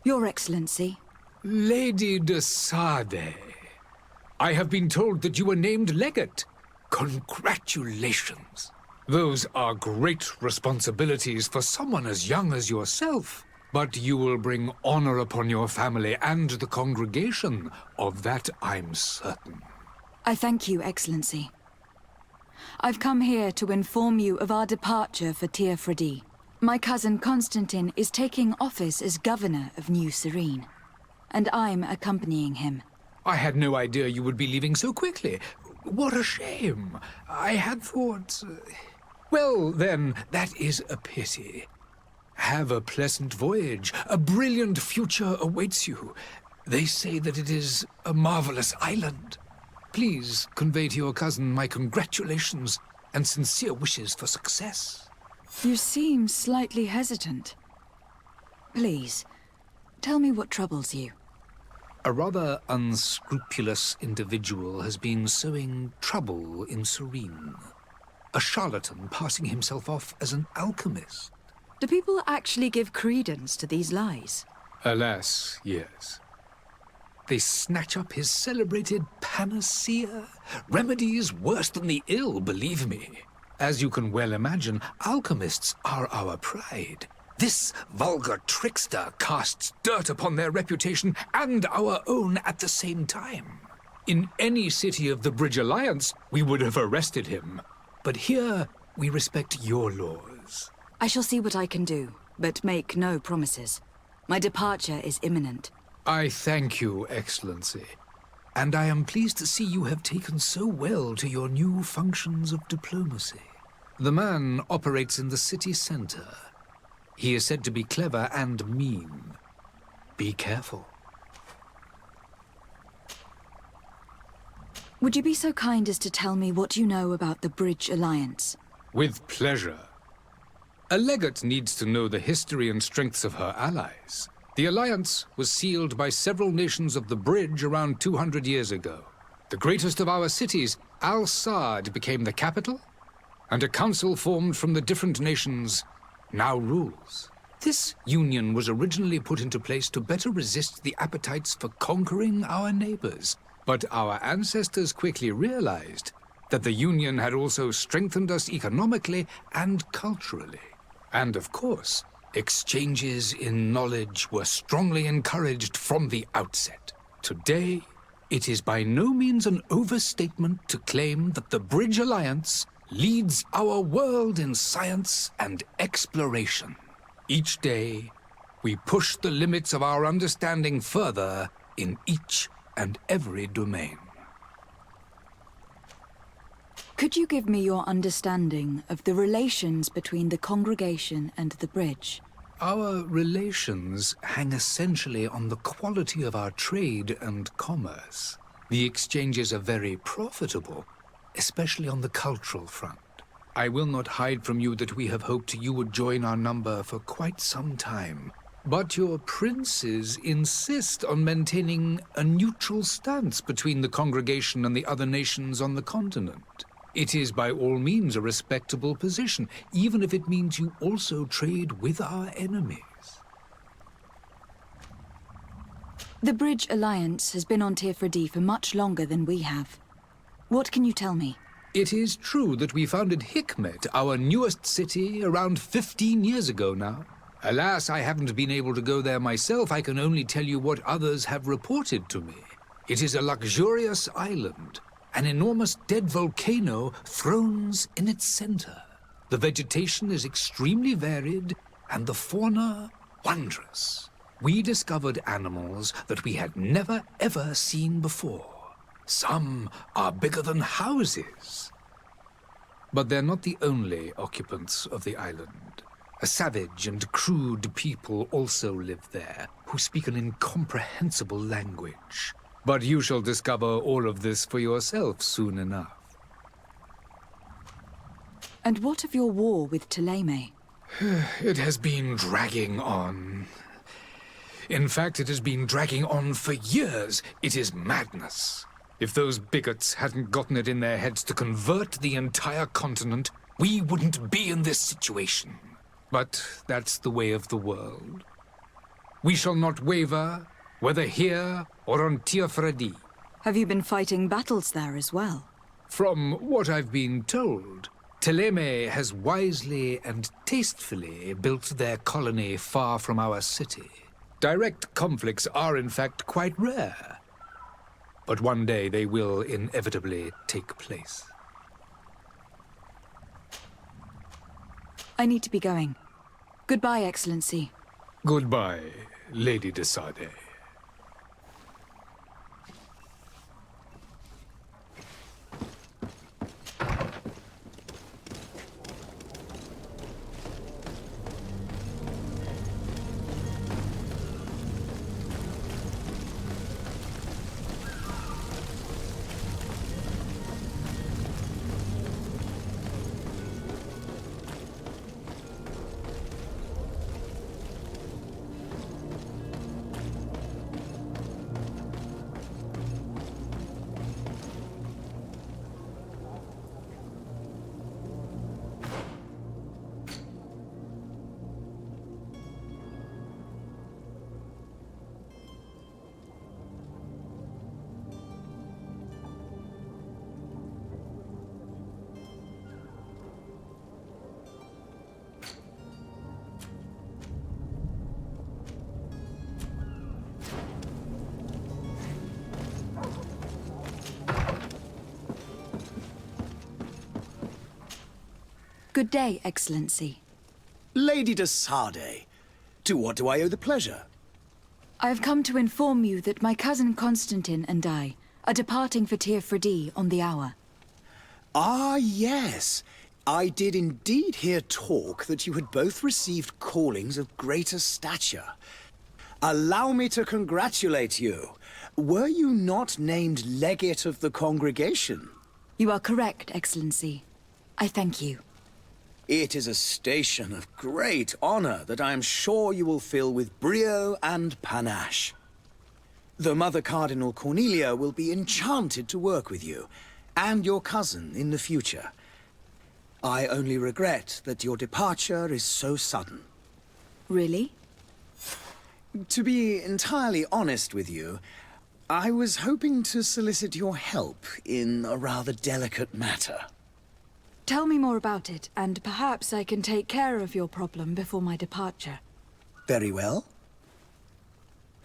Your Excellency. Lady de Sade, I have been told that you were named legate. Congratulations. Those are great responsibilities for someone as young as yourself. But you will bring honor upon your family and the congregation. Of that I'm certain. I thank you, Excellency. I've come here to inform you of our departure for Teofredi. My cousin Constantine is taking office as governor of New Serene, and I'm accompanying him. I had no idea you would be leaving so quickly. What a shame. I had thought... Well, then, that is a pity. Have a pleasant voyage. A brilliant future awaits you. They say that it is a marvelous island. Please convey to your cousin my congratulations and sincere wishes for success. You seem slightly hesitant. Please, tell me what troubles you. A rather unscrupulous individual has been sowing trouble in Serene. A charlatan passing himself off as an alchemist. Do people actually give credence to these lies? Alas, yes. They snatch up his celebrated panacea. Remedies worse than the ill, believe me. As you can well imagine, alchemists are our pride. This vulgar trickster casts dirt upon their reputation and our own at the same time. In any city of the Bridge Alliance, we would have arrested him. But here, we respect your laws. I shall see what I can do, but make no promises. My departure is imminent. I thank you, Excellency. And I am pleased to see you have taken so well to your new functions of diplomacy. The man operates in the city center. He is said to be clever and mean. Be careful. Would you be so kind as to tell me what you know about the Bridge Alliance? With pleasure. A legate needs to know the history and strengths of her allies. The alliance was sealed by several nations of the Bridge around 200 years ago. The greatest of our cities, Al-Saad, became the capital, and a council formed from the different nations now rules. This union was originally put into place to better resist the appetites for conquering our neighbors. But our ancestors quickly realized that the union had also strengthened us economically and culturally. And of course, exchanges in knowledge were strongly encouraged from the outset. Today, it is by no means an overstatement to claim that the Bridge Alliance leads our world in science and exploration. Each day, we push the limits of our understanding further in each and every domain. Could you give me your understanding of the relations between the congregation and the Bridge? Our relations hang essentially on the quality of our trade and commerce. The exchanges are very profitable, especially on the cultural front. I will not hide from you that we have hoped you would join our number for quite some time. But your princes insist on maintaining a neutral stance between the congregation and the other nations on the continent. It is by all means a respectable position, even if it means you also trade with our enemies. The Bridge Alliance has been on Teofredi for much longer than we have. What can you tell me? It is true that we founded Hikmet, our newest city, around 15 years ago now. Alas, I haven't been able to go there myself. I can only tell you what others have reported to me. It is a luxurious island. An enormous dead volcano thrones in its center. The vegetation is extremely varied, and the fauna wondrous. We discovered animals that we had never ever seen before. Some are bigger than houses. But they're not the only occupants of the island. A savage and crude people also live there, who speak an incomprehensible language. But you shall discover all of this for yourself soon enough. And what of your war with Ptolemy? It has been dragging on. In fact, it has been dragging on for years. It is madness. If those bigots hadn't gotten it in their heads to convert the entire continent, we wouldn't be in this situation. But that's the way of the world. We shall not waver, whether here or on Teofredi. Have you been fighting battles there as well? From what I've been told, Thélème has wisely and tastefully built their colony far from our city. Direct conflicts are in fact quite rare. But one day they will inevitably take place. I need to be going. Goodbye, Excellency. Goodbye, Lady de Sade. Good day, Excellency. Lady de Sade, to what do I owe the pleasure? I have come to inform you that my cousin Constantine and I are departing for Teofredi on the hour. Ah, yes. I did indeed hear talk that you had both received callings of greater stature. Allow me to congratulate you. Were you not named legate of the congregation? You are correct, Excellency. I thank you. It is a station of great honor that I am sure you will fill with brio and panache. The Mother Cardinal Cornelia will be enchanted to work with you, and your cousin in the future. I only regret that your departure is so sudden. Really? To be entirely honest with you, I was hoping to solicit your help in a rather delicate matter. Tell me more about it, and perhaps I can take care of your problem before my departure. Very well.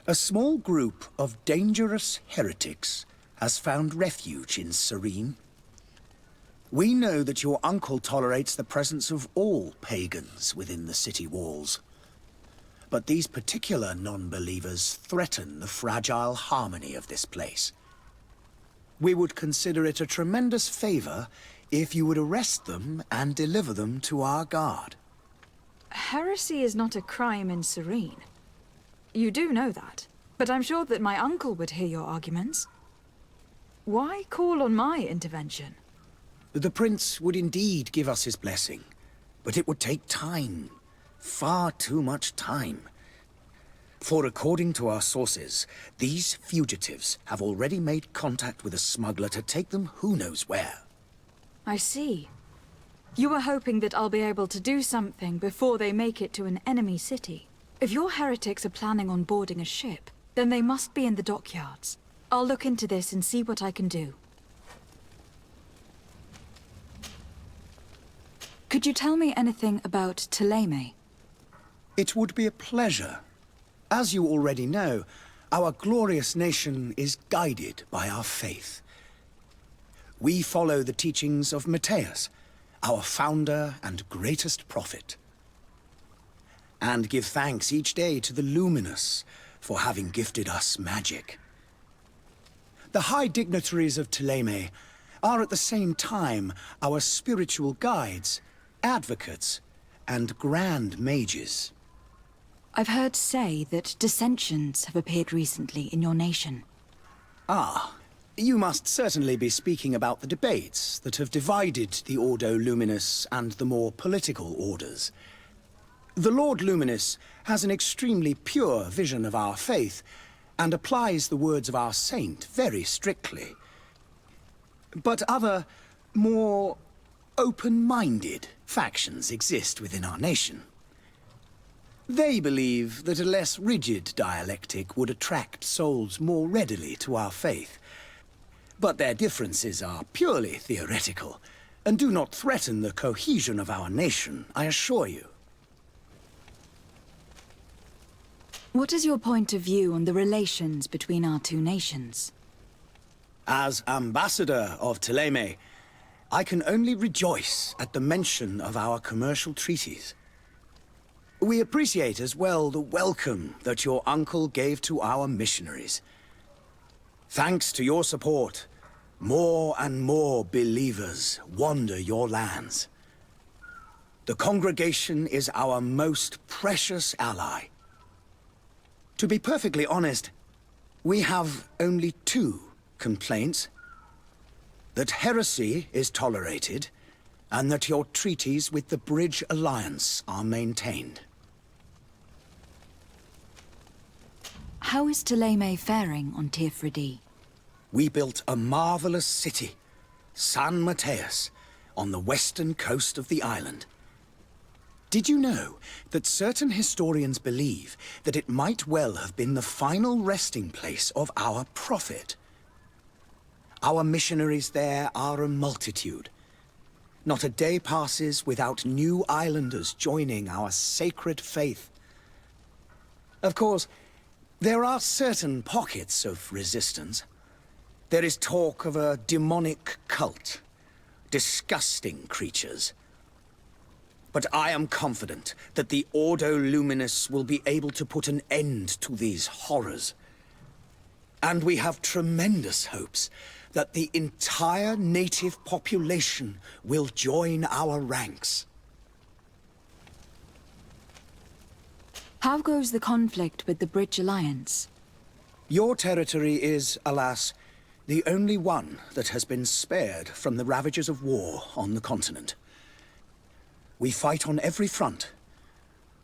A small group of dangerous heretics has found refuge in Serene. We know that your uncle tolerates the presence of all pagans within the city walls. But these particular non-believers threaten the fragile harmony of this place. We would consider it a tremendous favor if you would arrest them and deliver them to our guard. Heresy is not a crime in Serene. You do know that, but I'm sure that my uncle would hear your arguments. Why call on my intervention? The prince would indeed give us his blessing, but it would take time. Far too much time. For according to our sources, these fugitives have already made contact with a smuggler to take them who knows where. I see. You were hoping that I'll be able to do something before they make it to an enemy city. If your heretics are planning on boarding a ship, then they must be in the dockyards. I'll look into this and see what I can do. Could you tell me anything about Thélème? It would be a pleasure. As you already know, our glorious nation is guided by our faith. We follow the teachings of Matthias, our founder and greatest prophet, and give thanks each day to the Luminous for having gifted us magic. The high dignitaries of Thélème are at the same time our spiritual guides, advocates, and grand mages. I've heard say that dissensions have appeared recently in your nation. Ah, you must certainly be speaking about the debates that have divided the Ordo Luminous and the more political orders. The Lord Luminous has an extremely pure vision of our faith and applies the words of our saint very strictly. But other, more open-minded factions exist within our nation. They believe that a less rigid dialectic would attract souls more readily to our faith. But their differences are purely theoretical, and do not threaten the cohesion of our nation, I assure you. What is your point of view on the relations between our two nations? As ambassador of Thélème, I can only rejoice at the mention of our commercial treaties. We appreciate as well the welcome that your uncle gave to our missionaries. Thanks to your support, more and more believers wander your lands. The congregation is our most precious ally. To be perfectly honest, we have only two complaints. That heresy is tolerated, and that your treaties with the Bridge Alliance are maintained. How is Thélème faring on Teer. We built a marvelous city, San Mateus, on the western coast of the island. Did you know that certain historians believe that it might well have been the final resting place of our prophet? Our missionaries there are a multitude. Not a day passes without new islanders joining our sacred faith. Of course, there are certain pockets of resistance. There is talk of a demonic cult, disgusting creatures. But I am confident that the Ordo Luminous will be able to put an end to these horrors. And we have tremendous hopes that the entire native population will join our ranks. How goes the conflict with the Bridge Alliance? Your territory is, alas, the only one that has been spared from the ravages of war on the continent. We fight on every front.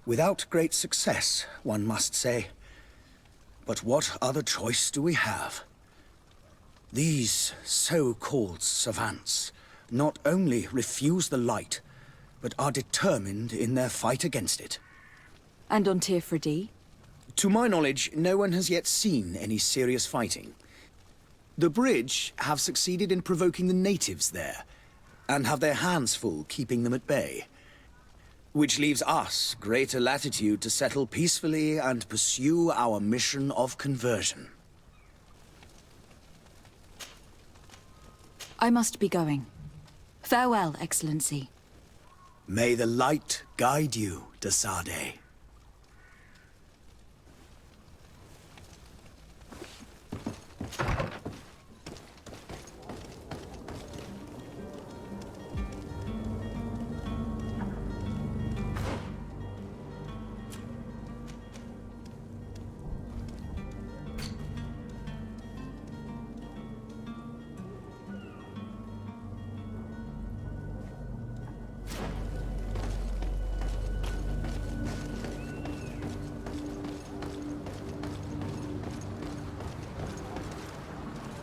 Without great success, one must say. But what other choice do we have? These so-called savants not only refuse the light, but are determined in their fight against it. And on Teer? To my knowledge, no one has yet seen any serious fighting. The Bridge have succeeded in provoking the natives there, and have their hands full keeping them at bay. Which leaves us greater latitude to settle peacefully and pursue our mission of conversion. I must be going. Farewell, Excellency. May the light guide you, de Sade.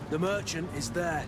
The merchant is there.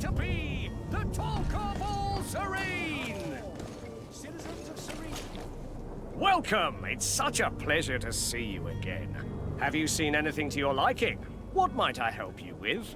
to be the talk of all Serene! Citizens of Serene. Welcome! It's such a pleasure to see you again. Have you seen anything to your liking? What might I help you with?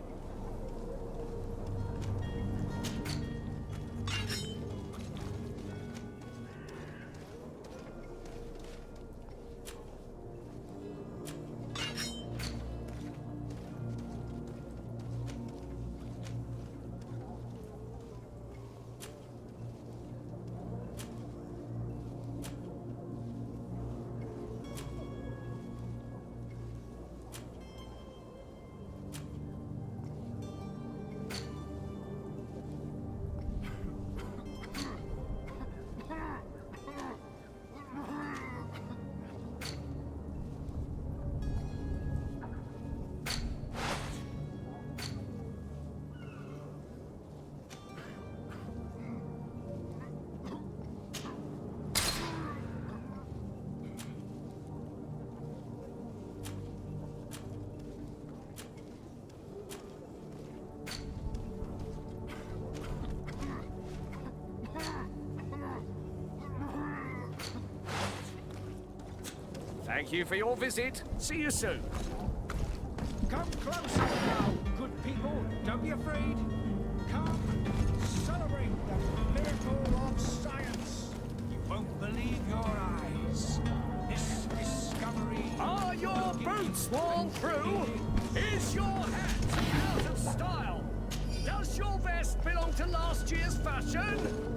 Thank you for your visit. See you soon. Come closer now, good people. Don't be afraid. Come and celebrate the miracle of science. You won't believe your eyes. This discovery... Are your boots worn through? Is your hat out of style? Does your vest belong to last year's fashion?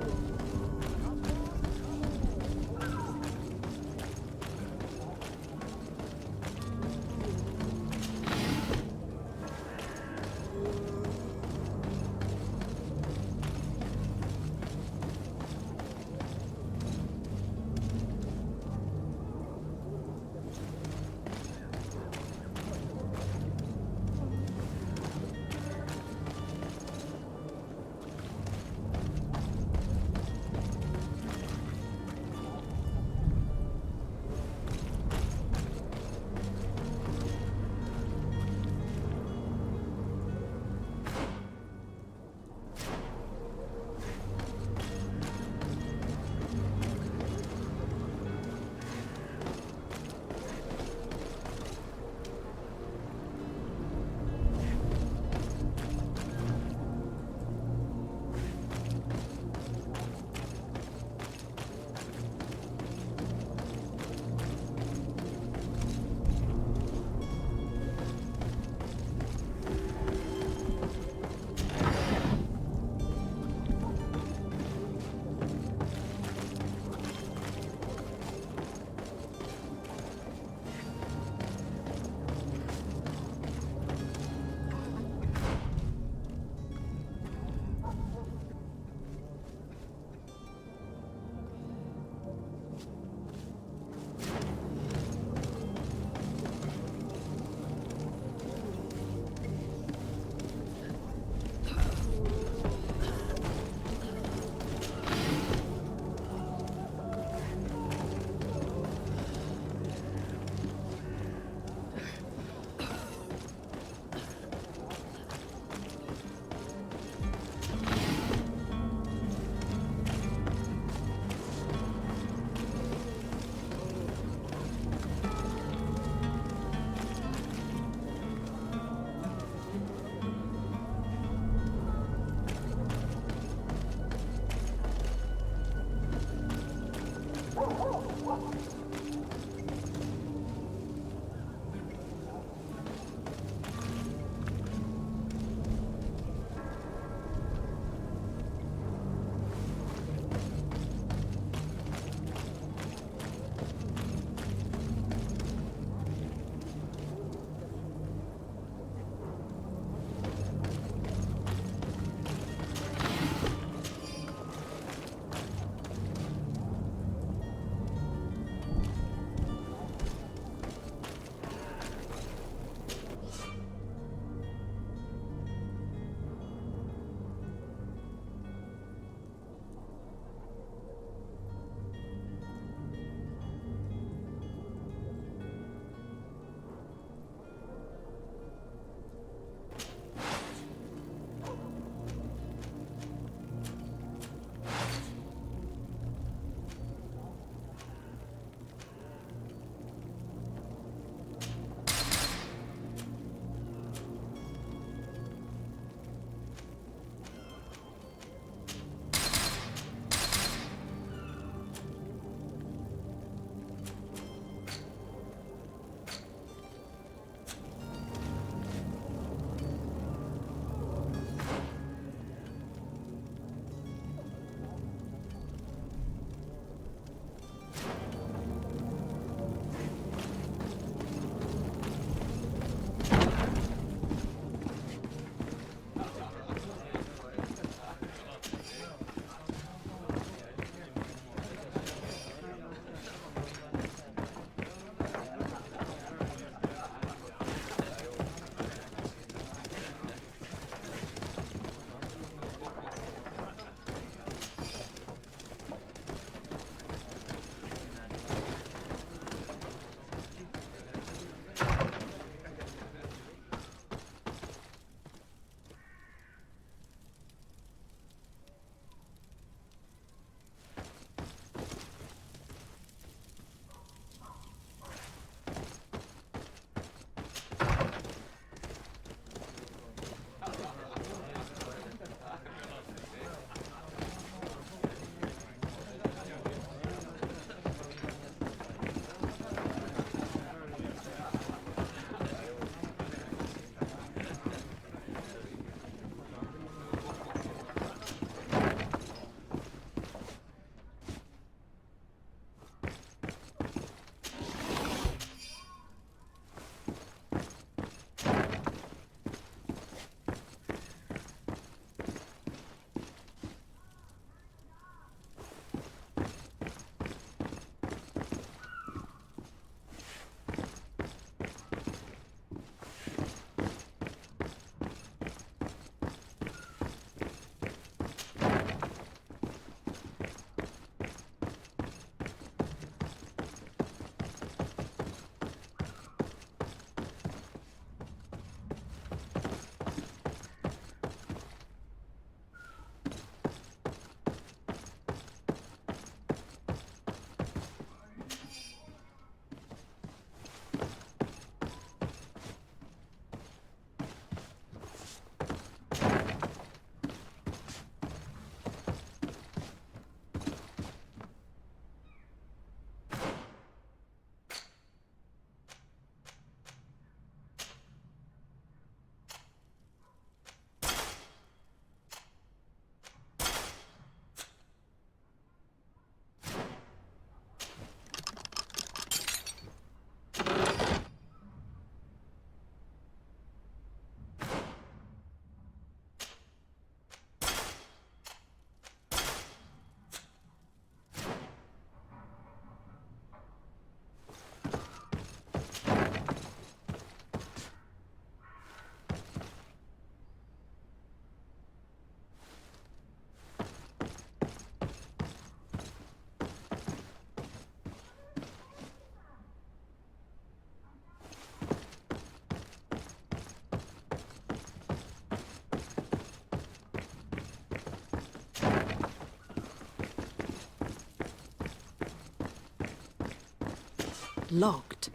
locked.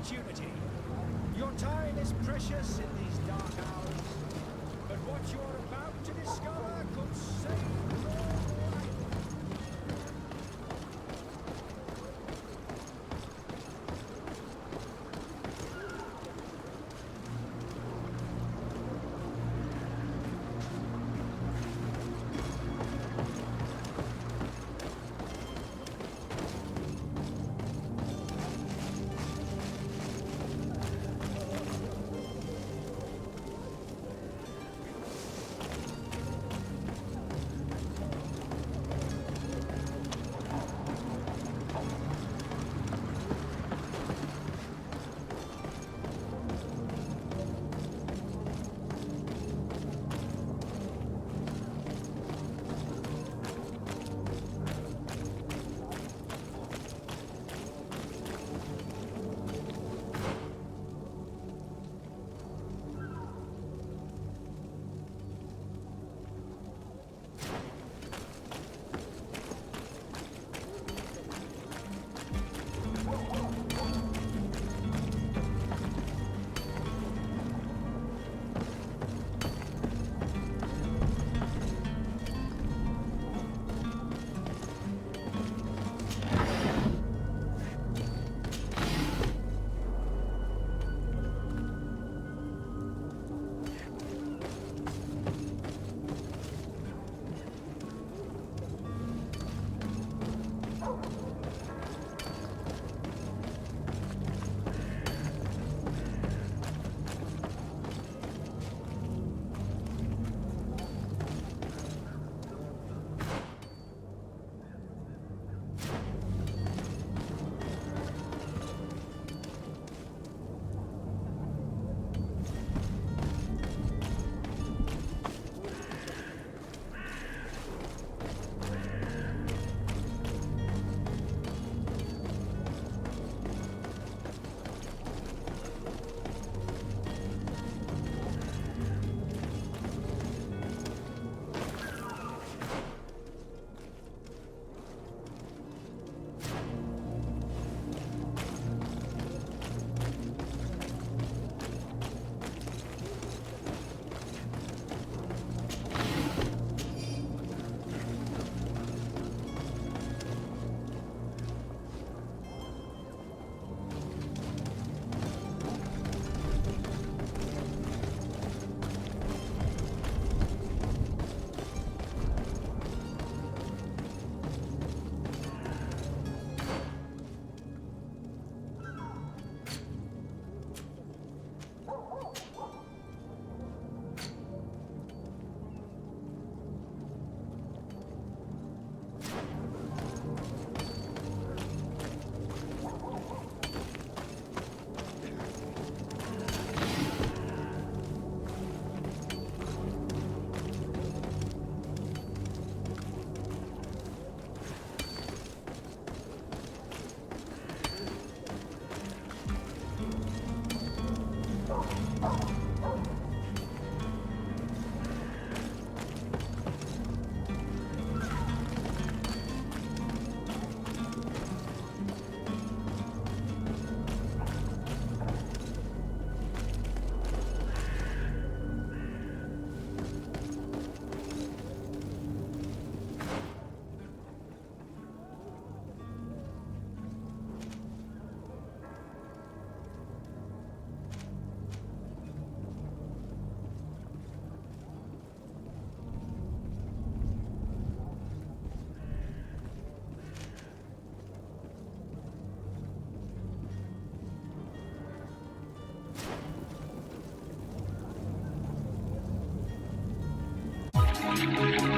opportunity. Your time is precious in these dark hours, but what you're about to discover could save your life. Abreise.